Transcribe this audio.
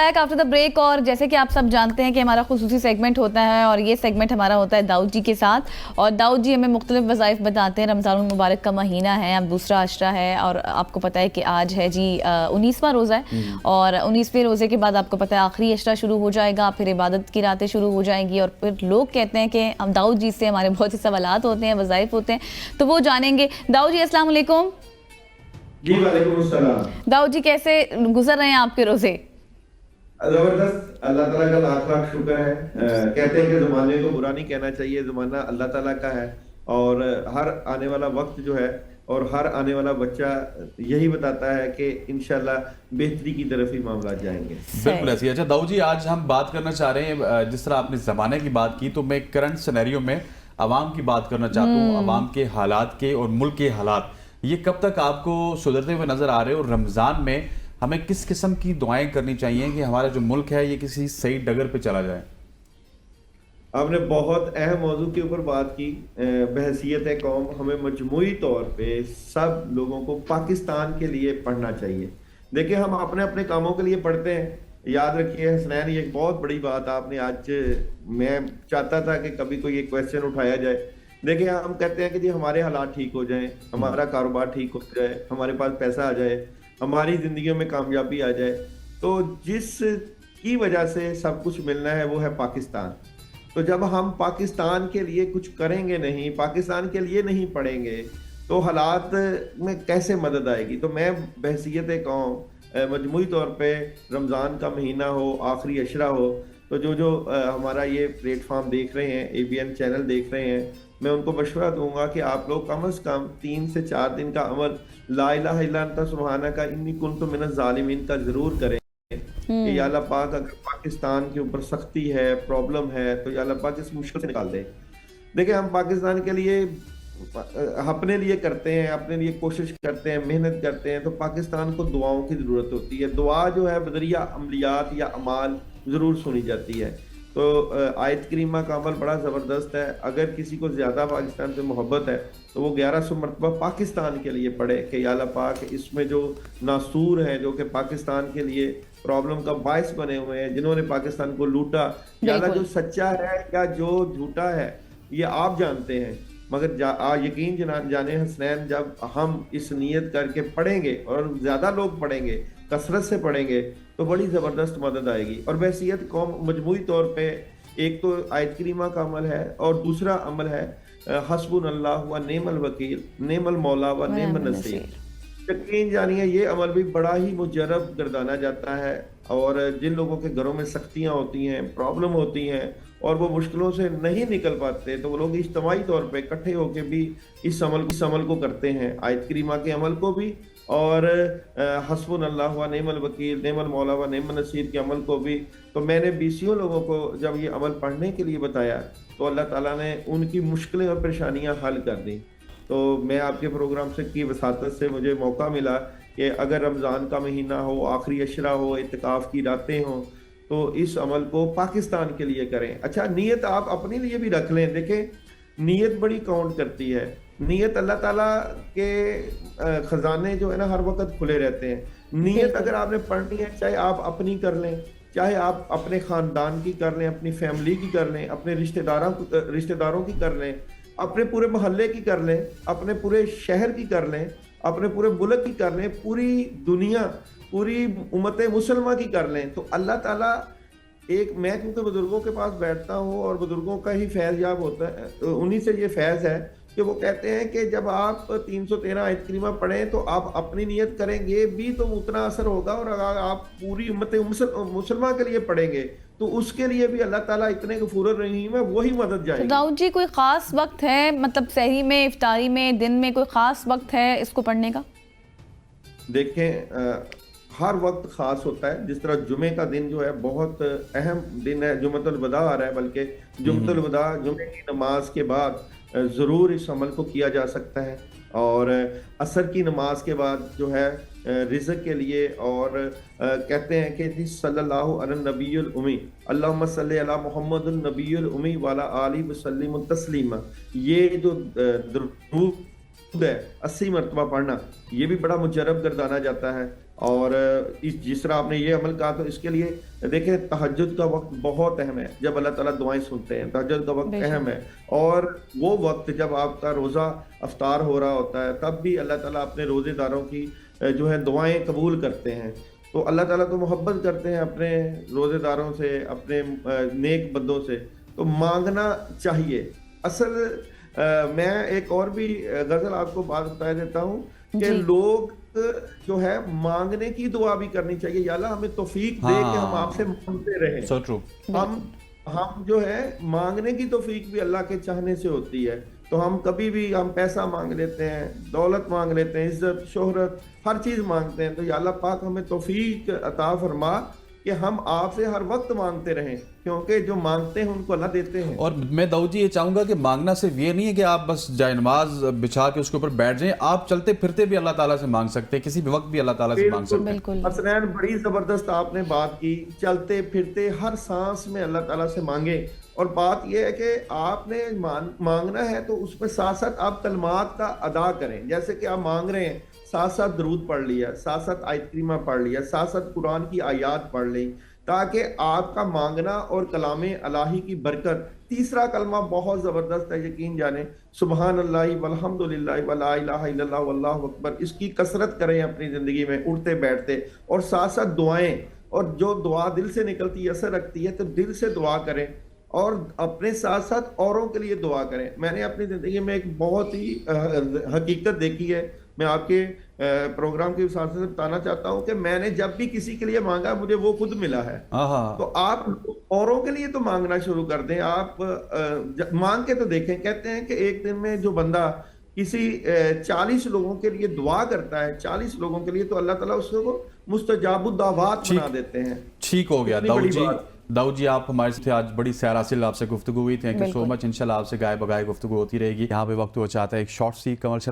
After the break. और जैसे कि आप सब जानते हैं कि हमारा खुसूसी सेगमेंट होता है और ये सेगमेंट हमारा होता है दाऊद जी के साथ। और दाऊद जी हमें मुख्तलिफ वज़ाइफ बताते हैं। रमज़ान मुबारक का महीना है, अब दूसरा अशरा है और आपको पता है कि आज है जी 19वां रोज़ा है और 19वें रोज़े के बाद आपको पता है आखिरी अशरा शुरू हो जाएगा, फिर इबादत की रातें शुरू हो जाएंगी और फिर लोग कहते हैं कि हम दाऊद जी से हमारे बहुत से सवालात होते हैं, वज़ाइफ होते हैं, तो वो जानेंगे। दाऊद जी अस्सलाम वालेकुम। जी वालेकुम अस्सलाम। दाऊद जी कैसे गुजर रहे हैं आपके रोज़े? जबरदस्त, अल्लाह ताला का लाख लाख शुक्र है। कहते हैं कि ज़माने को बुरा नहीं कहना चाहिए, ज़माना अल्लाह ताला का है और हर आने वाला वक्त जो है और हर आने वाला बच्चा यही बताता है कि इंशाल्लाह बेहतरी की तरफ ही मामला जाएंगे। बिल्कुल ऐसी। अच्छा दाऊद जी, आज हम बात करना चाह रहे हैं, जिस तरह आपने ज़माने की बात की तो मैं करंट सिनेरियो में अवाम की बात करना चाहता हूँ, अवाम के हालात के और मुल्क के हालात, ये कब तक आपको सुधरते हुए नज़र आ रहे हैं और रमज़ान में हमें किस किस्म की दुआएं करनी चाहिए कि हमारा जो मुल्क है ये किसी सही डगर पे चला जाए? आपने बहुत अहम मौजू के ऊपर बात की। बहसीयत कौम हमें मजमूई तौर पे सब लोगों को पाकिस्तान के लिए पढ़ना चाहिए। देखिए, हम अपने अपने कामों के लिए पढ़ते हैं, याद रखिए हसनैन, ये एक बहुत बड़ी बात आपने आज, मैं चाहता था कि कभी कोई एक क्वेश्चन उठाया जाए। देखिए, हम कहते हैं कि जी हमारे हालात ठीक हो जाएं, हमारा कारोबार ठीक हो जाए, हमारे पास पैसा आ जाए, हमारी जिंदगी में कामयाबी आ जाए, तो जिस की वजह से सब कुछ मिलना है वो है पाकिस्तान। तो जब हम पाकिस्तान के लिए कुछ करेंगे नहीं, पाकिस्तान के लिए नहीं पढ़ेंगे, तो हालात में कैसे मदद आएगी? तो मैं बहसीयत कौम मजमूई तौर पे रमज़ान का महीना हो, आखिरी अशरा हो, तो जो हमारा ये प्लेटफॉर्म देख रहे हैं, ABN चैनल देख रहे हैं, मैं उनको मशवरा दूंगा कि आप लोग कम से कम 3 से 4 दिन का अमल ला इलाहा इल्ला अंता सुब्हानका इन्नी कुन्तु मिनज़ ज़ालिमीन का ज़रूर करें कि या अल्लाह पाक, अगर पाकिस्तान के ऊपर सख्ती है, प्रॉब्लम है, तो या अल्लाह पाक इस मुश्किल से निकाल दे। देखिए, हम पाकिस्तान के लिए अपने लिए करते हैं, अपने लिए कोशिश करते हैं, मेहनत करते हैं, तो पाकिस्तान को दुआओं की ज़रूरत होती है। दुआ जो है बदरिया अमलियात या अमाल ज़रूर सुनी जाती है। तो आयत करीमा का अमल बड़ा ज़बरदस्त है। अगर किसी को ज़्यादा पाकिस्तान से मोहब्बत है तो वो 1100 मरतबा पाकिस्तान के लिए पढ़े कि या अल्लाह पाक, इसमें जो नासूर हैं, जो कि पाकिस्तान के लिए प्रॉब्लम का बायस बने हुए हैं, जिन्होंने पाकिस्तान को लूटा, या अल्लाह जो सच्चा है या जो झूठा है ये आप जानते हैं, मगर यकीन जाने हसनैन, जब हम इस नीयत करके पढ़ेंगे और ज़्यादा लोग पढ़ेंगे, कसरत से पढ़ेंगे, तो बड़ी ज़बरदस्त मदद आएगी। और बहसीयत कौम मजमूई तौर पे एक तो आयत करीमा का अमल है और दूसरा अमल है हस्बुनल्लाह व नेमल वकील, नेमल मौला व नेमल नसीर। यकीन जानिए ये अमल भी बड़ा ही मुजरब गर्दाना जाता है और जिन लोगों के घरों में सख्तियाँ होती हैं, प्रॉब्लम होती हैं और वो मुश्किलों से नहीं निकल पाते, तो वो लोग इज्तमाई तौर पे इकट्ठे होकर भी इस अमल को करते हैं, आयत करीमा के अमल को भी और हस्बुनल्लाह व नेमल वकील, नेमल मौला व नेमल नसीर के अमल को भी। तो मैंने 20 लोगों को जब ये अमल पढ़ने के लिए बताया तो अल्लाह ताला ने उनकी मुश्किलें और परेशानियां हल कर दी। तो मैं आपके प्रोग्राम से की वसातत से मुझे मौका मिला कि अगर रमज़ान का महीना हो, आखिरी अशरा हो, इत्तिकाफ़ की रातें हों, तो इस अमल को पाकिस्तान के लिए करें। अच्छा, नीयत आप अपने लिए भी रख लें। देखें, नीयत बड़ी काउंट करती है। नीयत, अल्लाह ताला के ख़जाने जो है ना हर वक्त खुले रहते हैं। नीयत अगर आपने पढ़नी है, चाहे आप अपनी कर लें, चाहे आप अपने ख़ानदान की कर लें, अपनी फैमिली की कर लें, अपने रिश्तेदारों की कर लें, अपने पूरे मोहल्ले की कर लें, अपने पूरे शहर की कर लें, अपने पूरे मुल्क की कर लें, पूरी दुनिया, पूरी उम्मत मुसलमान की कर लें, तो अल्लाह ताला मैं क्योंकि बुजुर्गों के पास बैठता हूँ और बुजुर्गों का ही फैज़ याब होता है, उन्हीं से ये फैज़ है कि वो कहते हैं कि जब आप 313 आयत करीमा पढ़ें तो आप अपनी नियत करेंगे भी तो उतना असर होगा, और अगर आप पूरी उम्मत मुसलमान के लिए पढ़ेंगे तो उसके लिए भी अल्लाह ताला इतने गफूर रहीम है, वही मदद जाएगी। दाऊद जी, कोई ख़ास वक्त है, मतलब सहरी में, इफ्तारी में, दिन में कोई ख़ास वक्त है इसको पढ़ने का? देखें, हर वक्त ख़ास होता है। जिस तरह जुमे का दिन जो है बहुत अहम दिन है, जुमतुल वदा आ रहा है, बल्कि जुमतुल वदा जुमे की नमाज के बाद ज़रूर इस अमल को किया जा सकता है। और असर की नमाज के बाद जो है रिज़्क़ के लिए, और कहते हैं कि सल्लल्लाहु अलैहि नबीयुल उम्मी, अल्लाहुम्मा सल्ली अला मुहम्मदुन नबीयुल उम्मी वाला आलि वसल्लिम तस्लीमा, ये जो दरूद है 80 मरतबा पढ़ना, ये भी बड़ा मुजरब गर्दाना जाता है। اور جس طرح آپ نے یہ عمل کہا تو اس کے لیے دیکھیں تہجد کا وقت بہت اہم ہے، جب اللہ تعالیٰ دعائیں سنتے ہیں تہجد کا وقت اہم ہے، اور وہ وقت جب آپ کا روزہ افطار ہو رہا ہوتا ہے تب بھی اللہ تعالیٰ اپنے روزے داروں کی جو ہے دعائیں قبول کرتے ہیں. تو اللہ تعالیٰ تو محبت کرتے ہیں اپنے روزے داروں سے، اپنے نیک بندوں سے، تو مانگنا چاہیے. اصل میں ایک اور بھی غزل آپ کو بات بتا دیتا ہوں کہ لوگ جو ہے مانگنے کی دعا بھی کرنی چاہیے، یا اللہ ہمیں توفیق دے کہ ہم آپ سے مانگتے رہیں. So true. ہم جو ہے مانگنے کی توفیق بھی اللہ کے چاہنے سے ہوتی ہے. تو ہم کبھی بھی ہم پیسہ مانگ لیتے ہیں، دولت مانگ لیتے ہیں، عزت شہرت ہر چیز مانگتے ہیں. تو یا اللہ پاک ہمیں توفیق عطا فرما کہ ہم آپ سے ہر وقت مانگتے رہیں، کیونکہ جو مانگتے ہیں ان کو اللہ دیتے ہیں. اور میں داؤد جی یہ چاہوں گا کہ مانگنا صرف یہ نہیں ہے کہ آپ بس جائے نماز بچھا کے اس کے اوپر بیٹھ جائیں، آپ چلتے پھرتے بھی اللہ تعالیٰ سے مانگ سکتے ہیں، کسی بھی وقت بھی اللہ تعالیٰ سے مانگ سکتے ہیں. بالکل حسنین بڑی زبردست آپ نے بات کی، چلتے پھرتے ہر سانس میں اللہ تعالیٰ سے مانگیں. اور بات یہ ہے کہ آپ نے مانگنا ہے تو اس میں ساتھ ساتھ آپ کلمات کا ادا کریں. جیسے کہ آپ مانگ رہے ہیں، ساتھ ساتھ درود پڑھ لیا، ساتھ ساتھ آیت کریمہ پڑھ لیا، ساتھ ساتھ قرآن کی آیات پڑھ لی، تاکہ آپ کا مانگنا اور کلام الہی کی برکت. تیسرا کلمہ بہت زبردست ہے، یقین جانیں، سبحان اللہ والحمد للہ ولا الہ الا اللہ واللہ اکبر. اس کی کثرت کریں اپنی زندگی میں اٹھتے بیٹھتے، اور ساتھ ساتھ دعائیں. اور جو دعا دل سے نکلتی ہے اثر رکھتی ہے، تو دل سے دعا کریں اور اپنے ساتھ ساتھ اوروں کے لیے دعا کریں. میں نے اپنی زندگی میں ایک بہت ہی حقیقت دیکھی ہے، میں آپ کے پروگرام کے حساب سے بتانا چاہتا ہوں کہ میں نے جب بھی کسی کے لیے مانگا مجھے وہ خود ملا ہے. تو آپ اوروں کے لیے تو مانگنا شروع کر دیں. آپ مانگ کے تو دیکھیں. کہتے ہیں کہ ایک دن میں جو بندہ کسی 40 لوگوں کے لیے دعا کرتا ہے، 40 لوگوں کے لیے، تو اللہ تعالیٰ اس کو مستجاب الدعوات بنا دیتے ہیں. ٹھیک ہو گیا داؤد جی آپ ہمارے سے آج بڑی سیر حاصل آپ سے گفتگو ہوئی. تھینک یو سو مچ. انشاءاللہ آپ سے گائے بگائے گفتگو ہوتی رہے گی. یہاں پہ وقت ہو چاہتا ہے ایک شارٹ سی کمرشل